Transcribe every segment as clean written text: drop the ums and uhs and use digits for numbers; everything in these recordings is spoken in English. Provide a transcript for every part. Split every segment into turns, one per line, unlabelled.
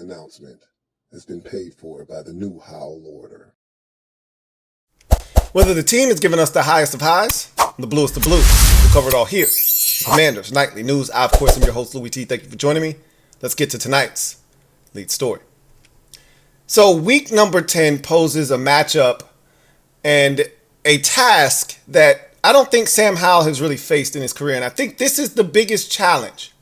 announcement has been paid for by the new Howell order.
Whether the team is giving us the highest of highs, the bluest of blues, we'll cover it all here. Commanders Nightly News. I, of course, am your host, Louie T. Thank you for joining me. Let's get to tonight's lead story. So week number 10 poses a matchup and a task that I don't think Sam Howell has really faced in his career. And I think this is the biggest challenge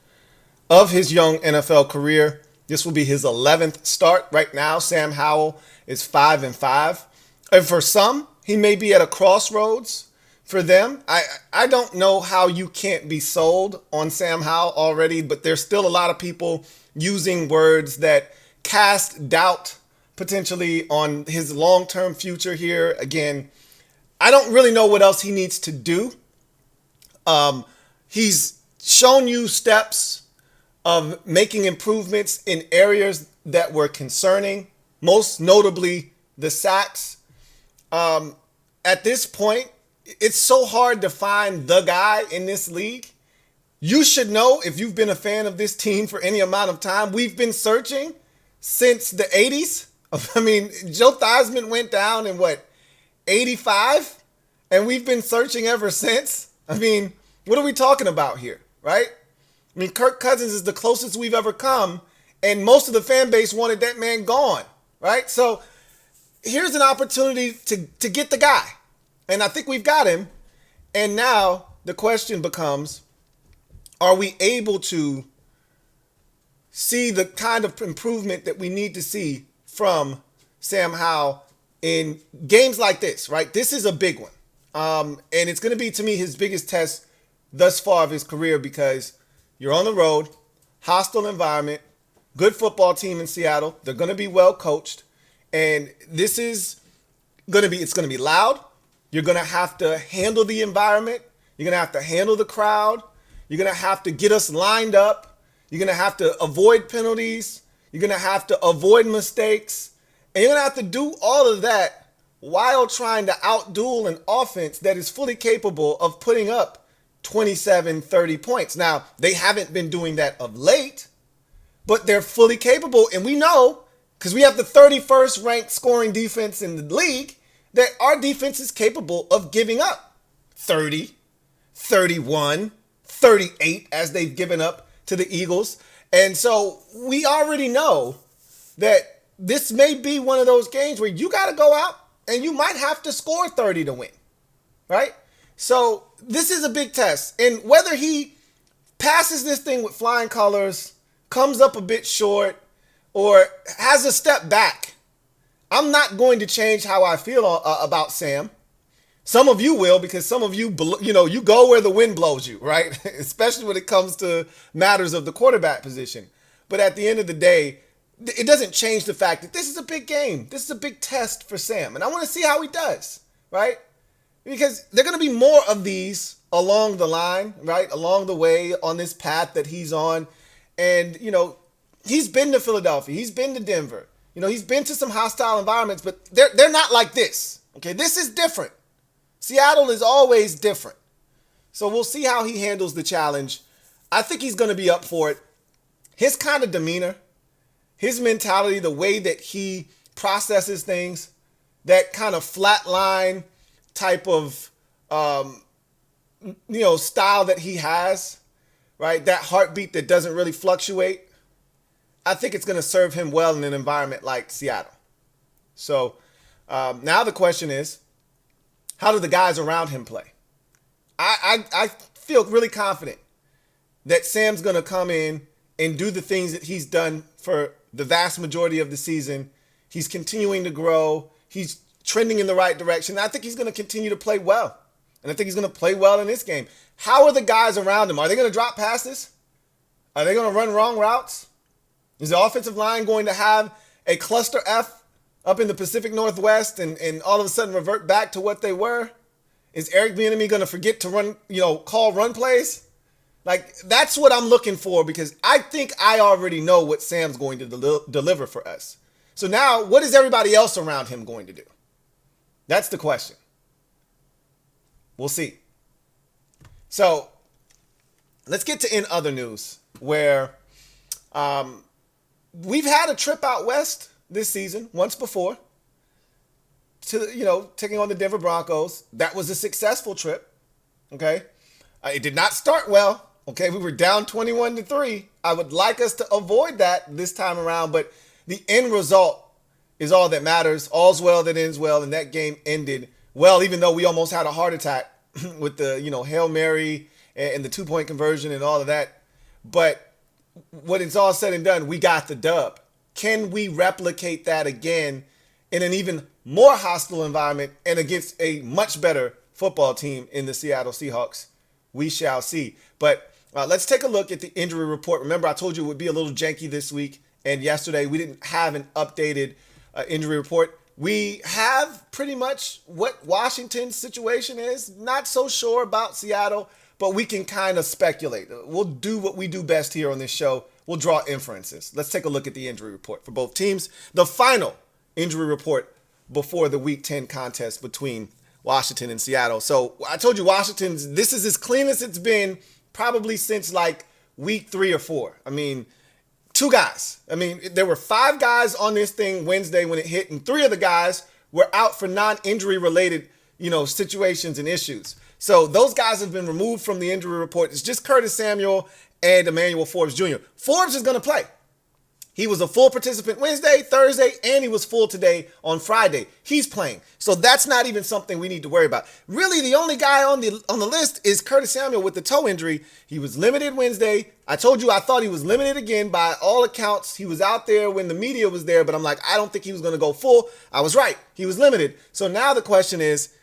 of his young NFL career. This will be his 11th start. Right now, Sam Howell is 5-5. And for some, he may be at a crossroads. For them, I don't know how you can't be sold on Sam Howell already, but there's still a lot of people using words that cast doubt potentially on his long-term future here. Again, I don't really know what else he needs to do. He's shown you steps of making improvements in areas that were concerning, most notably the sacks. At this point, it's so hard to find the guy in this league. You should know, if you've been a fan of this team for any amount of time, we've been searching since the 80s. I mean, Joe Theismann went down in 85? And we've been searching ever since. I mean, what are we talking about here, right? I mean, Kirk Cousins is the closest we've ever come, and most of the fan base wanted that man gone, right? So here's an opportunity to get the guy. And I think we've got him. And now the question becomes, are we able to see the kind of improvement that we need to see from Sam Howell in games like this, right? This is a big one. And it's going to be, to me, his biggest test thus far of his career, because you're on the road, hostile environment, good football team in Seattle. They're going to be well coached. And this is going to be, it's going to be loud. You're going to have to handle the environment. You're going to have to handle the crowd. You're going to have to get us lined up. You're going to have to avoid penalties. You're going to have to avoid mistakes. And you're going to have to do all of that while trying to outduel an offense that is fully capable of putting up 27, 30 points. Now, they haven't been doing that of late, but they're fully capable. And we know, because we have the 31st ranked scoring defense in the league, that our defense is capable of giving up 30, 31, 38 as they've given up to the Eagles. And so we already know that this may be one of those games where you got to go out and you might have to score 30 to win, right? So this is a big test. And whether he passes this thing with flying colors, comes up a bit short, or has a step back, I'm not going to change how I feel about Sam. Some of you will, because some of you, you go where the wind blows you, right? Especially when it comes to matters of the quarterback position. But at the end of the day, it doesn't change the fact that this is a big game. This is a big test for Sam. And I want to see how he does, right? Because there are going to be more of these along the line, right? Along the way on this path that he's on. And, he's been to Philadelphia. He's been to Denver. He's been to some hostile environments, but they're not like this. Okay, this is different. Seattle is always different. So we'll see how he handles the challenge. I think he's going to be up for it. His kind of demeanor, his mentality, the way that he processes things, that kind of flatline type of, style that he has, right? That heartbeat that doesn't really fluctuate. I think it's going to serve him well in an environment like Seattle. So now the question is, how do the guys around him play? I feel really confident that Sam's going to come in and do the things that he's done for the vast majority of the season. He's continuing to grow. He's trending in the right direction. I think he's going to continue to play well. And I think he's going to play well in this game. How are the guys around him? Are they going to drop passes? Are they going to run wrong routes? Is the offensive line going to have a cluster F up in the Pacific Northwest and all of a sudden revert back to what they were? Is Eric Bieniemy going to forget to run, call run plays? That's what I'm looking for, because I think I already know what Sam's going to deliver for us. So now, what is everybody else around him going to do? That's the question. We'll see. So let's get to in other news, where we've had a trip out west this season once before to, taking on the Denver Broncos. That was a successful trip. Okay. It did not start well. Okay. We were down 21-3. I would like us to avoid that this time around, but the end result is all that matters. All's well that ends well. And that game ended well, even though we almost had a heart attack with the, Hail Mary and the 2-point conversion and all of that. But when it's all said and done, we got the dub. Can we replicate that again in an even more hostile environment and against a much better football team in the Seattle Seahawks? We shall see. But let's take a look at the injury report. Remember, I told you it would be a little janky this week. And yesterday, we didn't have an updated injury report. We have pretty much what Washington's situation is. Not so sure about Seattle, but we can kind of speculate. We'll do what we do best here on this show. We'll draw inferences. Let's take a look at the injury report for both teams. The final injury report before the Week 10 contest between Washington and Seattle. So I told you Washington's, this is as clean as it's been probably since like week 3 or 4. I mean, 2 guys. I mean, there were 5 guys on this thing Wednesday when it hit, and 3 of the guys were out for non-injury related, situations and issues. So those guys have been removed from the injury report. It's just Curtis Samuel and Emmanuel Forbes Jr. Forbes is going to play. He was a full participant Wednesday, Thursday, and he was full today on Friday. He's playing. So that's not even something we need to worry about. Really, the only guy on the list is Curtis Samuel with the toe injury. He was limited Wednesday. I told you I thought he was limited again. By all accounts, he was out there when the media was there, but I'm like, I don't think he was going to go full. I was right. He was limited. So now the question is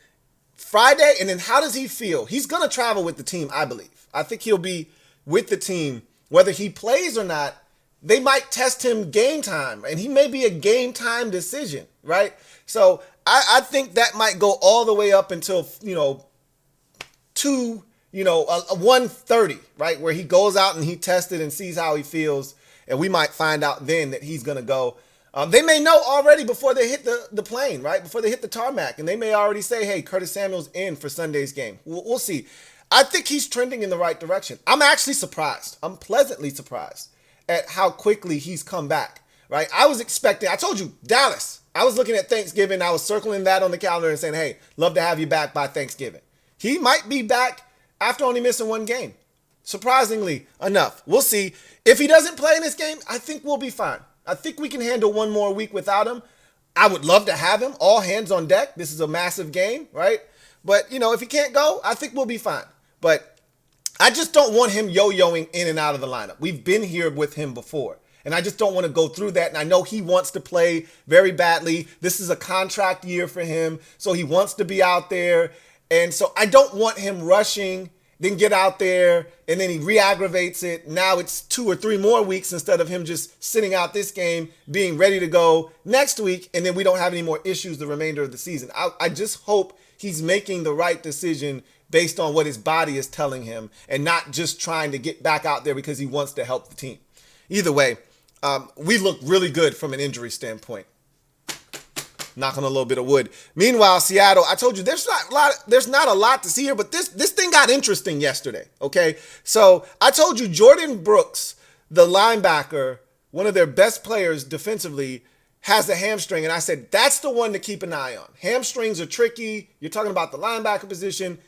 Friday, and then how does he feel? He's going to travel with the team, I believe. I think he'll be with the team. Whether he plays or not, they might test him game time, and he may be a game time decision, right? So I think that might go all the way up until, 1:30, right? Where he goes out and he tested and sees how he feels, and we might find out then that he's going to go. They may know already before they hit the plane, right? Before they hit the tarmac, and they may already say, hey, Curtis Samuel's in for Sunday's game. We'll see. I think he's trending in the right direction. I'm actually surprised. I'm pleasantly surprised at how quickly he's come back, right? I was expecting, I told you, Dallas. I was looking at Thanksgiving. I was circling that on the calendar and saying, hey, love to have you back by Thanksgiving. He might be back after only missing 1 game. Surprisingly enough. We'll see. If he doesn't play in this game, I think we'll be fine. I think we can handle 1 more week without him. I would love to have him. All hands on deck. This is a massive game, right? But, if he can't go, I think we'll be fine. But I just don't want him yo-yoing in and out of the lineup. We've been here with him before, and I just don't want to go through that. And I know he wants to play very badly. This is a contract year for him, so he wants to be out there. And so I don't want him rushing, then get out there, and then he re-aggravates it. Now it's 2 or 3 more weeks instead of him just sitting out this game, being ready to go next week, and then we don't have any more issues the remainder of the season. I just hope he's making the right decision based on what his body is telling him and not just trying to get back out there because he wants to help the team. Either way, we look really good from an injury standpoint. Knock on a little bit of wood. Meanwhile, Seattle, I told you there's not a lot to see here, but this thing got interesting yesterday, okay? So I told you Jordan Brooks, the linebacker, one of their best players defensively, has a hamstring, and I said that's the one to keep an eye on. Hamstrings are tricky. You're talking about the linebacker position.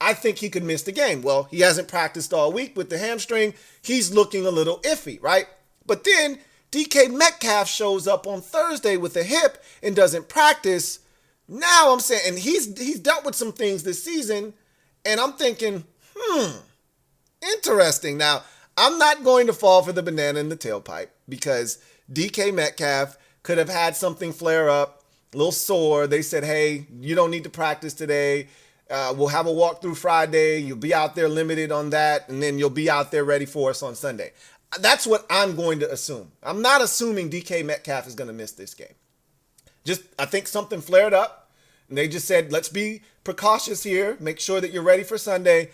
I think he could miss the game. Well, he hasn't practiced all week with the hamstring. He's looking a little iffy, right? But then DK Metcalf shows up on Thursday with a hip and doesn't practice. Now I'm saying, and he's dealt with some things this season, and I'm thinking, interesting. Now, I'm not going to fall for the banana in the tailpipe because DK Metcalf could have had something flare up, a little sore. They said, hey, you don't need to practice today. We'll have a walkthrough Friday. You'll be out there limited on that, and then you'll be out there ready for us on Sunday. That's what I'm going to assume. I'm not assuming DK Metcalf is going to miss this game. I think something flared up, and they just said, let's be precautious here. Make sure that you're ready for Sunday.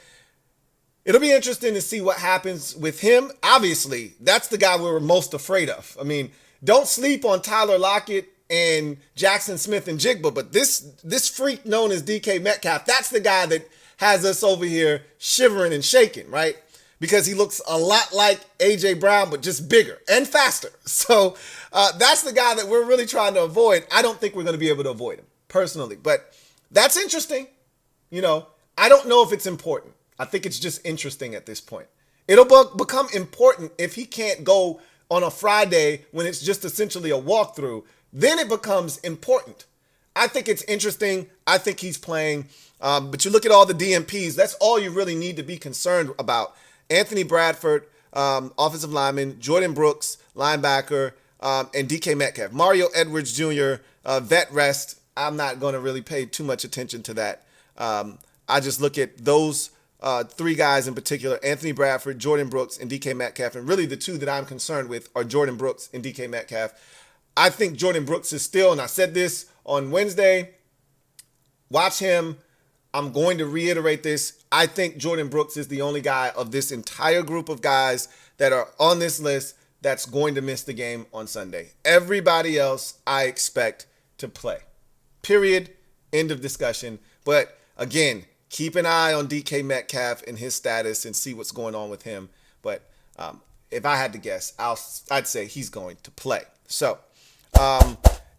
It'll be interesting to see what happens with him. Obviously, that's the guy we were most afraid of. I mean, don't sleep on Tyler Lockett and Jackson Smith and Jigba, but this freak known as DK Metcalf, that's the guy that has us over here shivering and shaking, right? because he looks a lot like A.J. Brown, but just bigger and faster. So that's the guy that we're really trying to avoid. I don't think we're going to be able to avoid him personally, but that's interesting. I don't know if it's important. I think it's just interesting at this point. It'll become important if he can't go on a Friday when it's just essentially a walkthrough. Then it becomes important. I think it's interesting. I think he's playing. But you look at all the DMPs, that's all you really need to be concerned about. Anthony Bradford, offensive lineman, Jordan Brooks, linebacker, and DK Metcalf. Mario Edwards Jr., vet rest. I'm not going to really pay too much attention to that. I just look at those three guys in particular, Anthony Bradford, Jordan Brooks, and DK Metcalf. And really the two that I'm concerned with are Jordan Brooks and DK Metcalf. I think Jordan Brooks is still, and I said this on Wednesday, watch him. I'm going to reiterate this. I think Jordan Brooks is the only guy of this entire group of guys that are on this list that's going to miss the game on Sunday. Everybody else I expect to play. Period. End of discussion. But again, keep an eye on DK Metcalf and his status and see what's going on with him. But if I had to guess, I'd say he's going to play. So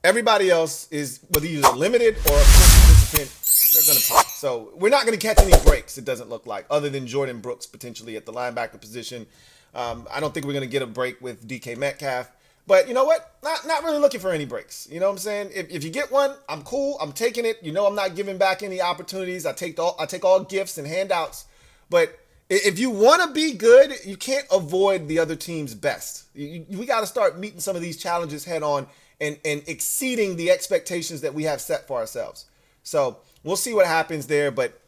everybody else is, whether you're limited or a full participant, they're going to play. So we're not going to catch any breaks, it doesn't look like, other than Jordan Brooks potentially at the linebacker position. I don't think we're going to get a break with DK Metcalf. But you know what? Not really looking for any breaks. You know what I'm saying? If you get one, I'm cool. I'm taking it. I'm not giving back any opportunities. I take all gifts and handouts. But if you want to be good, you can't avoid the other team's best. We got to start meeting some of these challenges head on and exceeding the expectations that we have set for ourselves. So we'll see what happens there, but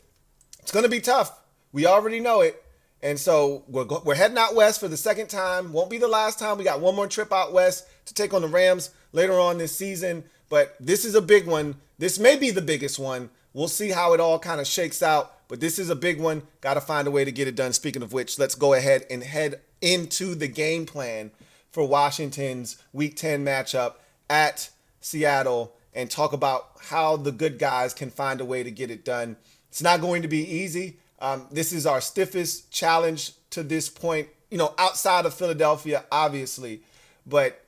it's going to be tough. We already know it. And so we're heading out west for the second time. Won't be the last time. We got one more trip out west to take on the Rams later on this season. But this is a big one. This may be the biggest one. We'll see how it all kind of shakes out. But this is a big one. Got to find a way to get it done. Speaking of which, let's go ahead and head into the game plan for Washington's Week 10 matchup at Seattle and talk about how the good guys can find a way to get it done. It's not going to be easy. This is our stiffest challenge to this point, outside of Philadelphia, obviously. But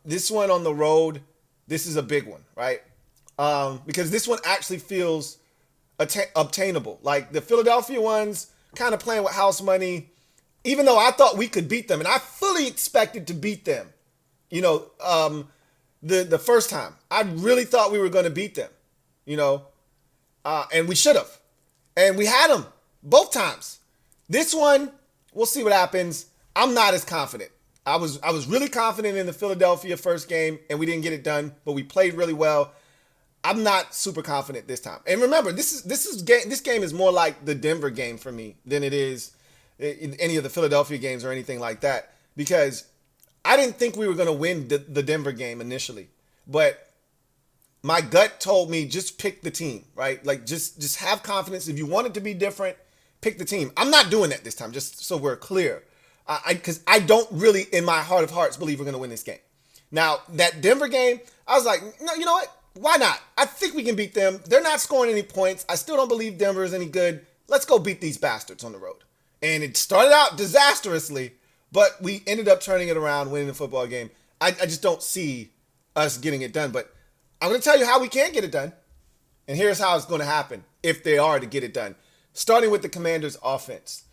this one on the road, this is a big one, right? Because this one actually feels obtainable. Like the Philadelphia ones, kind of playing with house money, even though I thought we could beat them. And I fully expected to beat them, the first time. I really thought we were going to beat them, and we should have. And we had them both times. This one, we'll see what happens. I'm not as confident. I was really confident in the Philadelphia first game, and we didn't get it done, but we played really well. I'm not super confident this time. And remember, this game is more like the Denver game for me than it is in any of the Philadelphia games or anything like that, because I didn't think we were going to win the Denver game initially, but my gut told me just pick the team, right? Like just have confidence. If you want it to be different, pick the team. I'm not doing that this time, just so we're clear. Because I don't really, in my heart of hearts, believe we're going to win this game. Now, that Denver game, I was like, no, you know what? Why not? I think we can beat them. They're not scoring any points. I still don't believe Denver is any good. Let's go beat these bastards on the road. And it started out disastrously, but we ended up turning it around, winning the football game. I just don't see us getting it done. But I'm going to tell you how we can get it done. And here's how it's going to happen if they are to get it done. Starting with the Commanders' offense.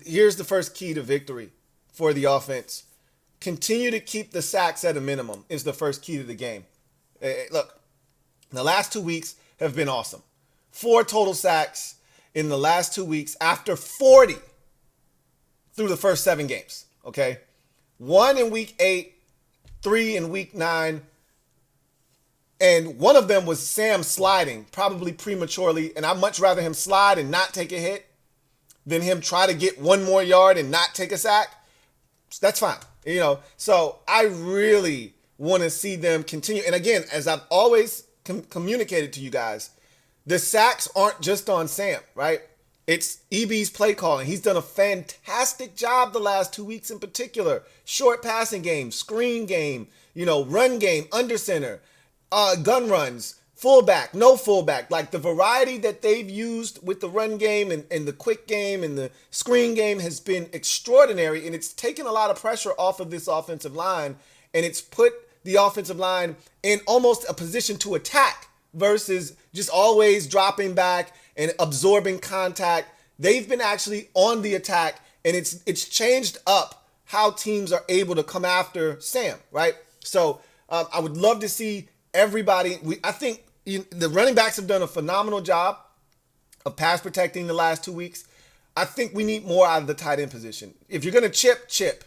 Here's the first key to victory for the offense. Continue to keep the sacks at a minimum is the first key to the game. Look, the last 2 weeks have been awesome. 4 total sacks in the last 2 weeks after 40 through the first 7 games. Okay? 1 in week 8, 3 in week 9. And one of them was Sam sliding, probably prematurely. And I'd much rather him slide and not take a hit than him try to get 1 more yard and not take a sack. That's fine. So I really want to see them continue. And again, as I've always communicated to you guys, the sacks aren't just on Sam, right? It's EB's play calling. He's done a fantastic job the last 2 weeks in particular. Short passing game, screen game, run game, under center, gun runs, fullback, no fullback. Like the variety that they've used with the run game and the quick game and the screen game has been extraordinary, and it's taken a lot of pressure off of this offensive line, and it's put the offensive line in almost a position to attack versus just always dropping back and absorbing contact. They've been actually on the attack, and it's changed up how teams are able to come after Sam, right? So I would love to see everybody. I think the running backs have done a phenomenal job of pass protecting the last 2 weeks. I think we need more out of the tight end position. If you're going to chip, chip.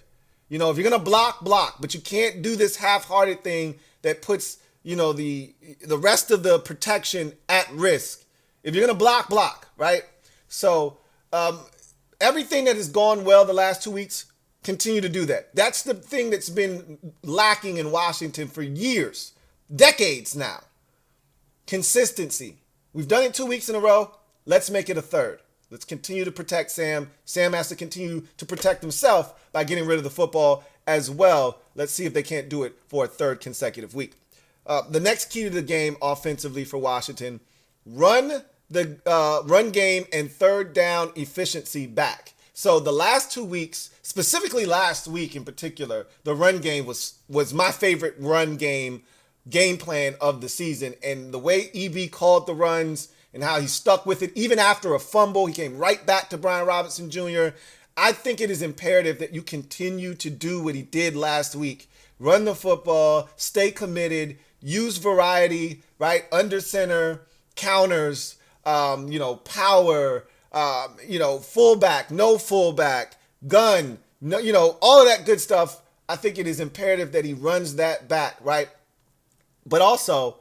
If you're going to block, block. But you can't do this half-hearted thing that puts, the rest of the protection at risk. If you're going to block, block, right? So everything that has gone well the last 2 weeks, continue to do that. That's the thing that's been lacking in Washington for years, decades now. Consistency. We've done it 2 weeks in a row. Let's make it a third. Let's continue to protect Sam. Sam has to continue to protect himself by getting rid of the football as well. Let's see if they can't do it for a third consecutive week. The next key to the game offensively for Washington, run the run game and third down efficiency back. So the last 2 weeks, specifically last week in particular, the run game was my favorite run game plan of the season. And the way EB called the runs and how he stuck with it, even after a fumble, he came right back to Brian Robinson Jr. I think it is imperative that you continue to do what he did last week. Run the football, stay committed, use variety, right? Under center, counters, power, fullback, no fullback, gun, no, all of that good stuff. I think it is imperative that he runs that back, right? But also,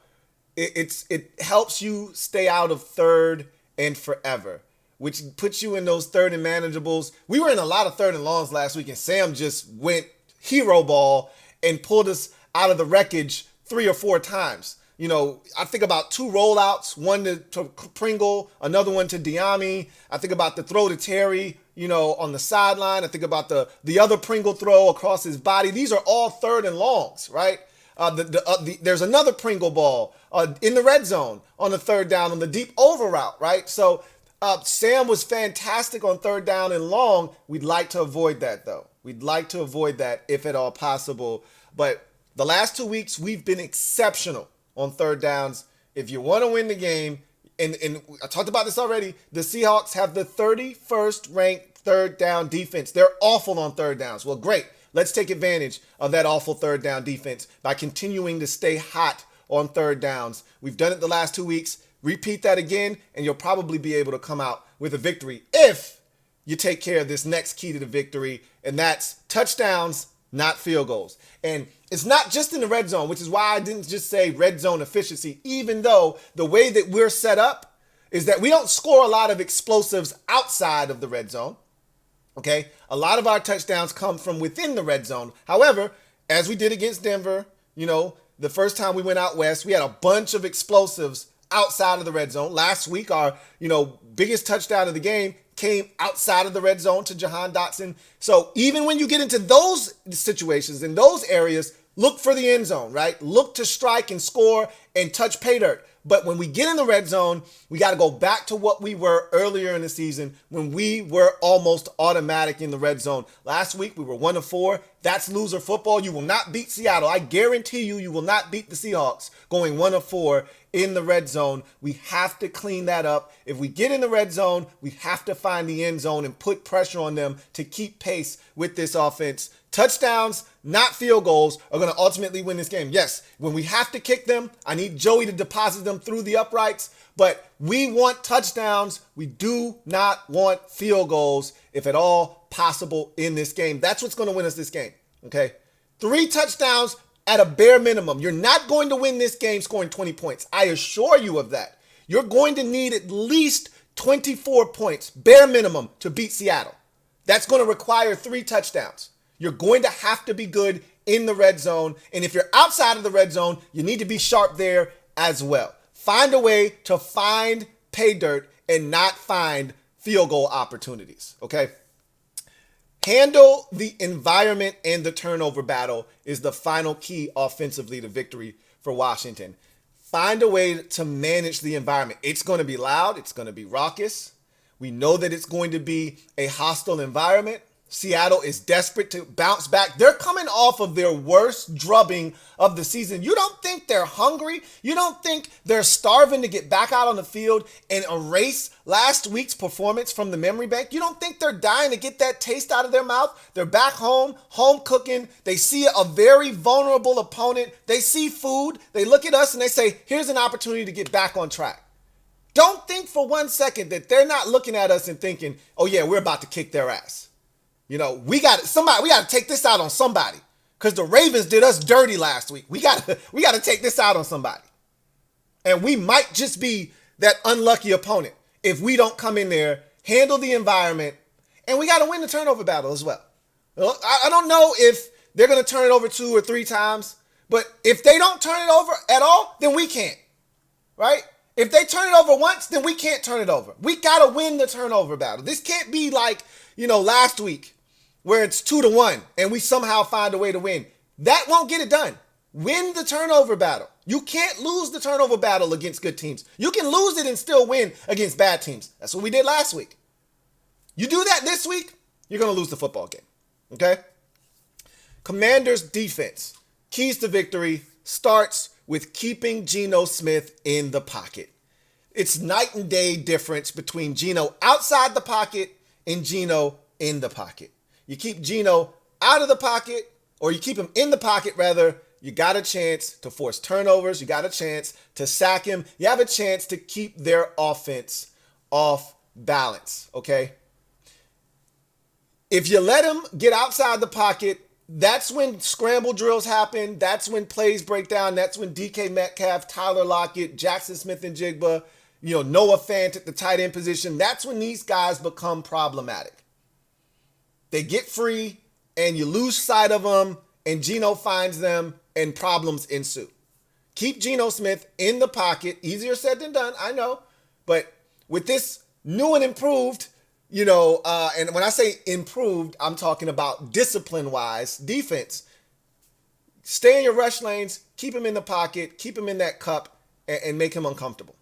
it helps you stay out of third and forever, which puts you in those third and manageables. We were in a lot of third and longs last week, and Sam just went hero ball and pulled us out of the wreckage 3 or 4 times. I think about 2 rollouts, one to Pringle, another one to Diami. I think about the throw to Terry, on the sideline. I think about the other Pringle throw across his body. These are all third and longs, right? There's another Pringle ball in the red zone on the third down on the deep over route, right? So Sam was fantastic on third down and long. We'd like to avoid that, though. We'd like to avoid that if at all possible. But the last 2 weeks, we've been exceptional on third downs. If you want to win the game, and I talked about this already, the Seahawks have the 31st ranked third down defense. They're awful on third downs. Well, great. Let's take advantage of that awful third down defense by continuing to stay hot on third downs. We've done it the last 2 weeks. Repeat that again, and you'll probably be able to come out with a victory if you take care of this next key to the victory, and that's touchdowns, not field goals. And it's not just in the red zone, which is why I didn't just say red zone efficiency, even though the way that we're set up is that we don't score a lot of explosives outside of the red zone. Okay, a lot of our touchdowns come from within the red zone. However, as we did against Denver, the first time we went out west, we had a bunch of explosives outside of the red zone. Last week, our, biggest touchdown of the game came outside of the red zone to Jahan Dotson. So even when you get into those situations, in those areas, look for the end zone, right? Look to strike and score and touch pay dirt. But when we get in the red zone, we got to go back to what we were earlier in the season when we were almost automatic in the red zone. Last week, we were 1 of 4. That's loser football. You will not beat Seattle. I guarantee you will not beat the Seahawks going 1 of 4 in the red zone. We have to clean that up. If we get in the red zone, we have to find the end zone and put pressure on them to keep pace with this offense. Touchdowns, not field goals, are going to ultimately win this game. Yes, when we have to kick them, I need Joey to deposit them through the uprights, but we want touchdowns. We do not want field goals, if at all possible, in this game. That's what's going to win us this game, okay? 3 touchdowns at a bare minimum. You're not going to win this game scoring 20 points. I assure you of that. You're going to need at least 24 points, bare minimum, to beat Seattle. That's going to require 3 touchdowns. You're going to have to be good in the red zone. And if you're outside of the red zone, you need to be sharp there as well. Find a way to find pay dirt and not find field goal opportunities, okay? Handle the environment and the turnover battle is the final key offensively to victory for Washington. Find a way to manage the environment. It's going to be loud. It's going to be raucous. We know that it's going to be a hostile environment. Seattle is desperate to bounce back. They're coming off of their worst drubbing of the season. You don't think they're hungry? You don't think they're starving to get back out on the field and erase last week's performance from the memory bank? You don't think they're dying to get that taste out of their mouth? They're back home cooking. They see a very vulnerable opponent. They see food. They look at us and they say, here's an opportunity to get back on track. Don't think for 1 second that they're not looking at us and thinking, oh yeah, we're about to kick their ass. You know, we got to take this out on somebody because the Ravens did us dirty last week. We got to take this out on somebody. And we might just be that unlucky opponent if we don't come in there, handle the environment, and we got to win the turnover battle as well. I don't know if they're going to turn it over 2 or 3 times, but if they don't turn it over at all, then we can't, right? If they turn it over once, then we can't turn it over. We got to win the turnover battle. This can't be like, last week, where it's 2-1 and we somehow find a way to win. That won't get it done. Win the turnover battle. You can't lose the turnover battle against good teams. You can lose it and still win against bad teams. That's what we did last week. You do that this week, you're going to lose the football game. Okay? Commanders defense. Keys to victory starts with keeping Geno Smith in the pocket. It's night and day difference between Geno outside the pocket and Geno in the pocket. You keep Geno out of the pocket, or you keep him in the pocket, rather, you got a chance to force turnovers. You got a chance to sack him. You have a chance to keep their offense off balance, okay? If you let him get outside the pocket, that's when scramble drills happen. That's when plays break down. That's when DK Metcalf, Tyler Lockett, Jackson Smith-Njigba, Noah Fant at the tight end position. That's when these guys become problematic. They get free, and you lose sight of them, and Geno finds them, and problems ensue. Keep Geno Smith in the pocket. Easier said than done, I know. But with this new and improved, and when I say improved, I'm talking about discipline-wise defense. Stay in your rush lanes, keep him in the pocket, keep him in that cup, and make him uncomfortable.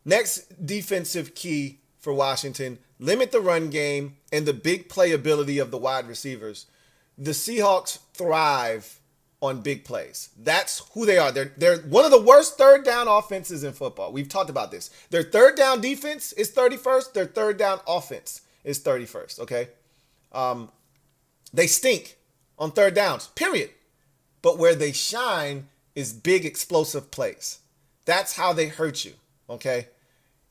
Next defensive key for Washington, limit the run game and the big playability of the wide receivers. The Seahawks thrive on big plays. That's who they are. They're one of the worst third down offenses in football. We've talked about this. Their third down defense is 31st. Their third down offense is 31st, okay? They stink on third downs, period. But where they shine is big explosive plays. That's how they hurt you, okay?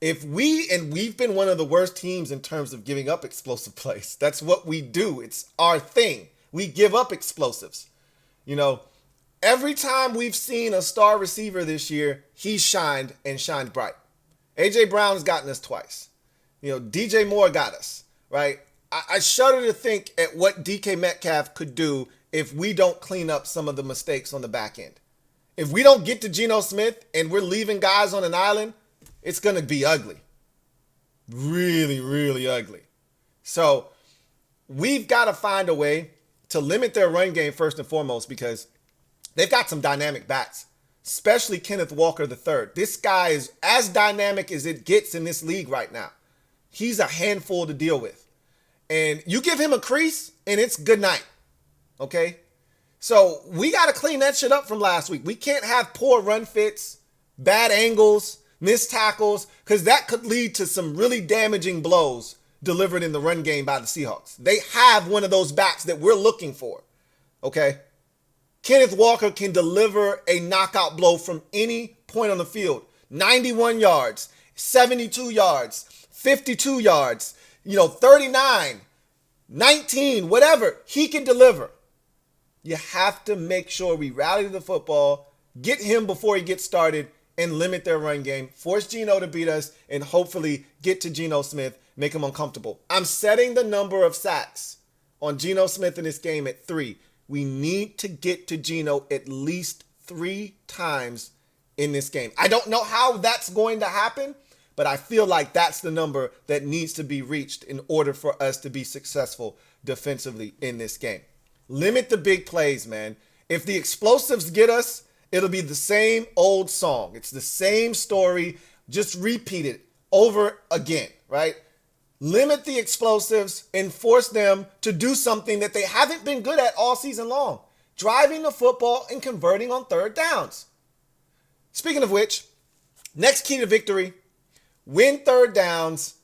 We've been one of the worst teams in terms of giving up explosive plays. That's what we do. It's our thing. We give up explosives. Every time we've seen a star receiver this year, he shined and shined bright. A.J. Brown's gotten us twice. DJ Moore got us, right? I shudder to think at what DK Metcalf could do if we don't clean up some of the mistakes on the back end. If we don't get to Geno Smith and we're leaving guys on an island, it's going to be ugly. Really, really ugly. So we've got to find a way to limit their run game first and foremost because they've got some dynamic backs, especially Kenneth Walker III. This guy is as dynamic as it gets in this league right now. He's a handful to deal with. And you give him a crease and it's good night. Okay? So we got to clean that shit up from last week. We can't have poor run fits, bad angles, missed tackles, because that could lead to some really damaging blows delivered in the run game by the Seahawks. They have one of those backs that we're looking for, okay? Kenneth Walker can deliver a knockout blow from any point on the field. 91 yards, 72 yards, 52 yards, 39, 19, whatever. He can deliver. You have to make sure we rally to the football, get him before he gets started, and limit their run game, force Geno to beat us, and hopefully get to Geno Smith, make him uncomfortable. I'm setting the number of sacks on Geno Smith in this game at 3. We need to get to Geno at least 3 times in this game. I don't know how that's going to happen, but I feel like that's the number that needs to be reached in order for us to be successful defensively in this game. Limit the big plays, man. If the explosives get us, it'll be the same old song. It's the same story, just repeated over again, right? Limit the explosives and force them to do something that they haven't been good at all season long. Driving the football and converting on third downs. Speaking of which, next key to victory, win third downs,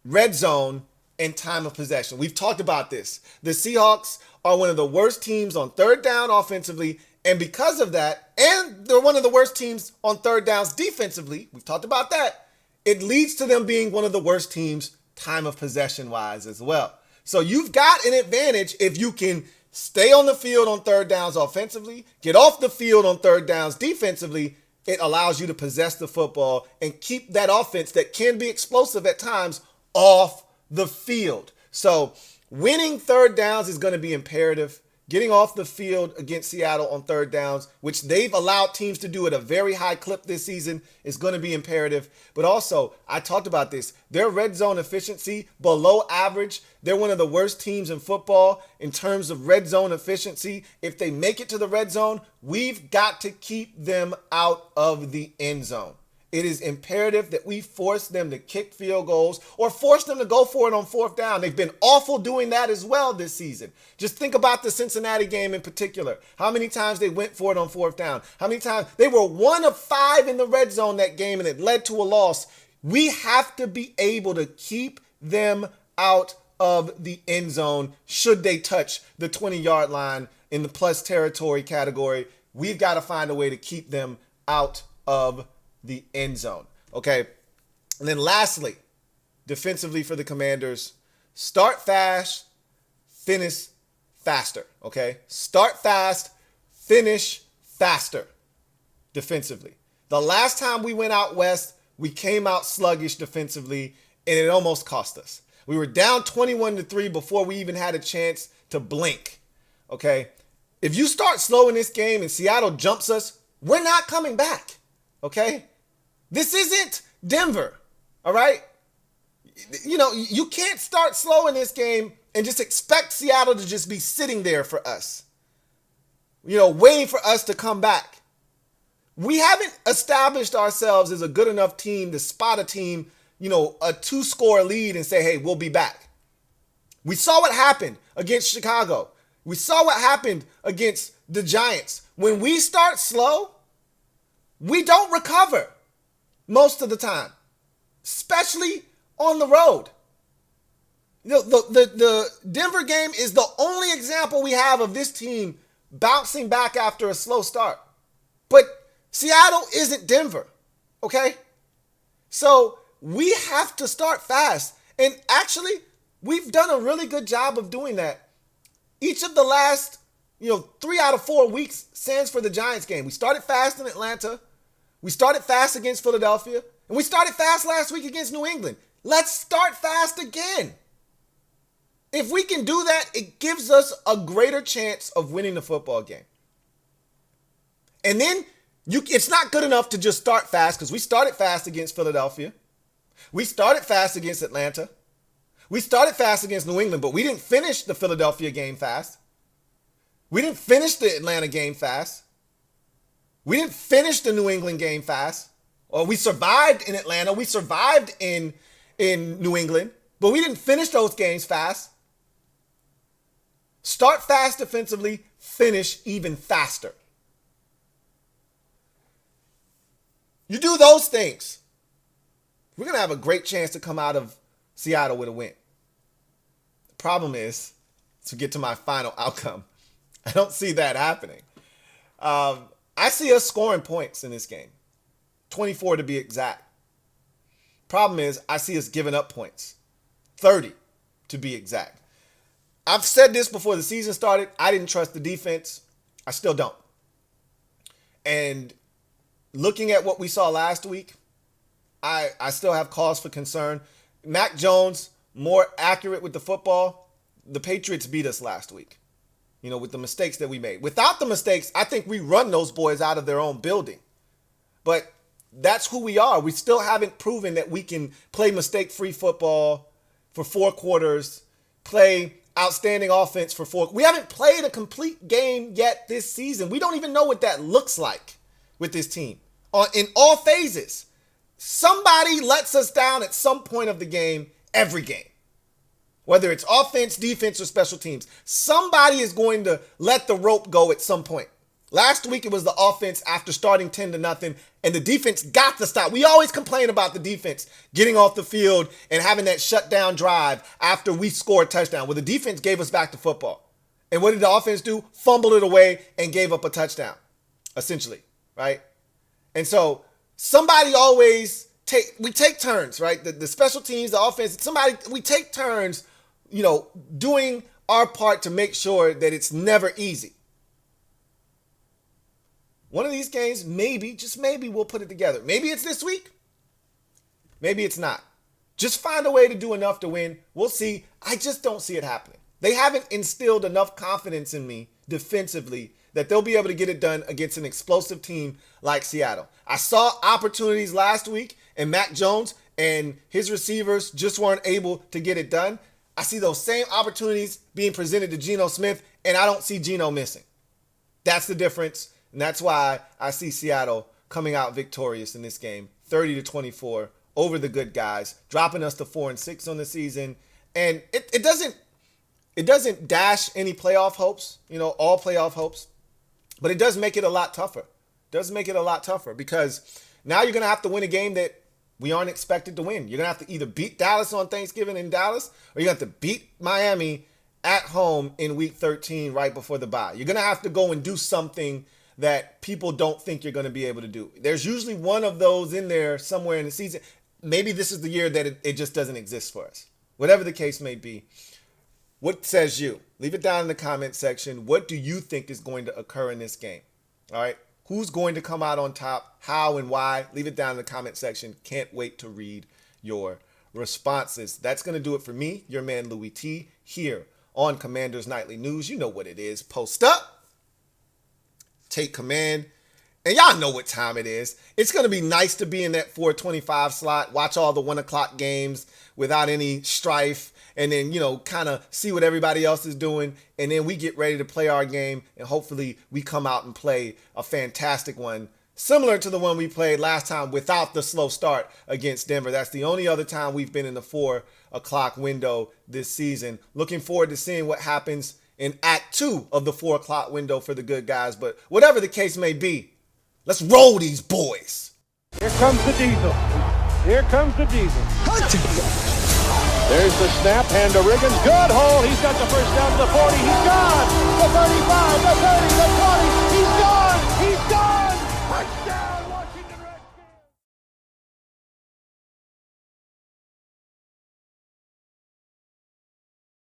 red zone, and time of possession. We've talked about this. The Seahawks are one of the worst teams on third down offensively, and because of that, and they're one of the worst teams on third downs defensively, we've talked about that, it leads to them being one of the worst teams time of possession wise as well. So you've got an advantage if you can stay on the field on third downs offensively, get off the field on third downs defensively. It allows you to possess the football and keep that offense that can be explosive at times off the field. So winning third downs is going to be imperative. Getting off the field against Seattle on third downs, which they've allowed teams to do at a very high clip this season, is going to be imperative. But also, I talked about this, their red zone efficiency below average. They're one of the worst teams in football in terms of red zone efficiency. If they make it to the red zone, we've got to keep them out of the end zone. It is imperative that we force them to kick field goals or force them to go for it on fourth down. They've been awful doing that as well this season. Just think about the Cincinnati game in particular. How many times they went for it on fourth down? How many times? They were 1 of 5 in the red zone that game, and it led to a loss. We have to be able to keep them out of the end zone should they touch the 20-yard line in the plus territory category. We've got to find a way to keep them out of the end zone. Okay. And then lastly, defensively for the Commanders, start fast, finish faster. Okay. Start fast, finish faster defensively. The last time we went out west, we came out sluggish defensively, and it almost cost us. We were down 21-3 before we even had a chance to blink. Okay. If you start slow in this game and Seattle jumps us, we're not coming back. Okay. This isn't Denver, all right? You know, you can't start slow in this game and just expect Seattle to just be sitting there for us, you know, waiting for us to come back. We haven't established ourselves as a good enough team to spot a team, you know, a 2-score lead and say, hey, we'll be back. We saw what happened against Chicago. We saw what happened against the Giants. When we start slow, we don't recover. Most of the time, especially on the road. The Denver game is the only example we have of this team bouncing back after a slow start. But Seattle isn't Denver, okay? So we have to start fast. And actually, we've done a really good job of doing that. Each of the last, 3 out of 4 weeks stands for the Giants game. We started fast in Atlanta. We started fast against Philadelphia, and we started fast last week against New England. Let's start fast again. If we can do that, it gives us a greater chance of winning the football game. And then it's not good enough to just start fast, because we started fast against Philadelphia. We started fast against Atlanta. We started fast against New England, but we didn't finish the Philadelphia game fast. We didn't finish the Atlanta game fast. We didn't finish the New England game fast. Or we survived in Atlanta. We survived in New England. But we didn't finish those games fast. Start fast defensively. Finish even faster. You do those things, we're going to have a great chance to come out of Seattle with a win. The problem is, to get to my final outcome, I don't see that happening. I see us scoring points in this game. 24 to be exact. Problem is, I see us giving up points. 30 to be exact. I've said this before the season started. I didn't trust the defense. I still don't. And looking at what we saw last week, I still have cause for concern. Mac Jones, more accurate with the football. The Patriots beat us last week. With the mistakes that we made. Without the mistakes, I think we run those boys out of their own building. But that's who we are. We still haven't proven that we can play mistake-free football for 4 quarters, play outstanding offense for 4. We haven't played a complete game yet this season. We don't even know what that looks like. with this team in all phases. Somebody lets us down at some point of the game, every game. Whether it's offense, defense, or special teams, somebody is going to let the rope go at some point. Last week, it was the offense after starting 10-0, and the defense got to stop. We always complain about the defense getting off the field and having that shutdown drive after we scored a touchdown. Well, the defense gave us back to football. And what did the offense do? Fumbled it away and gave up a touchdown, essentially, right? And so somebody always we take turns, right? The special teams, the offense, we take turns, doing our part to make sure that it's never easy. One of these games, maybe, just maybe, we'll put it together. Maybe it's this week. Maybe it's not. Just find a way to do enough to win. We'll see. I just don't see it happening. They haven't instilled enough confidence in me defensively that they'll be able to get it done against an explosive team like Seattle. I saw opportunities last week, and Mac Jones and his receivers just weren't able to get it done. I see those same opportunities being presented to Geno Smith, and I don't see Geno missing. That's the difference. And that's why I see Seattle coming out victorious in this game, 30-24 over the good guys, dropping us to 4-6 on the season. And it doesn't dash any playoff hopes, all playoff hopes, but it does make it a lot tougher. It does make it a lot tougher because now you're going to have to win a game that we aren't expected to win. You're going to have to either beat Dallas on Thanksgiving in Dallas, or you're going to have to beat Miami at home in week 13 right before the bye. You're going to have to go and do something that people don't think you're going to be able to do. There's usually one of those in there somewhere in the season. Maybe this is the year that it just doesn't exist for us. Whatever the case may be. What says you? Leave it down in the comment section. What do you think is going to occur in this game? All right. Who's going to come out on top? How and why? Leave it down in the comment section. Can't wait to read your responses. That's going to do it for me, your man Louie T, here on Commanders Nightly News. You know what it is. Post up. Take command. And y'all know what time it is. It's going to be nice to be in that 425 slot, watch all the 1 o'clock games without any strife, and then, kind of see what everybody else is doing. And then we get ready to play our game, and hopefully we come out and play a fantastic one, similar to the one we played last time without the slow start against Denver. That's the only other time we've been in the 4 o'clock window this season. Looking forward to seeing what happens in Act 2 of the 4 o'clock window for the good guys. But whatever the case may be, let's roll these boys.
Here comes the diesel. Here comes the diesel. There's the snap, hand to Riggins. Good hole. He's got the first down to the 40. He's gone. The 35, the 30, the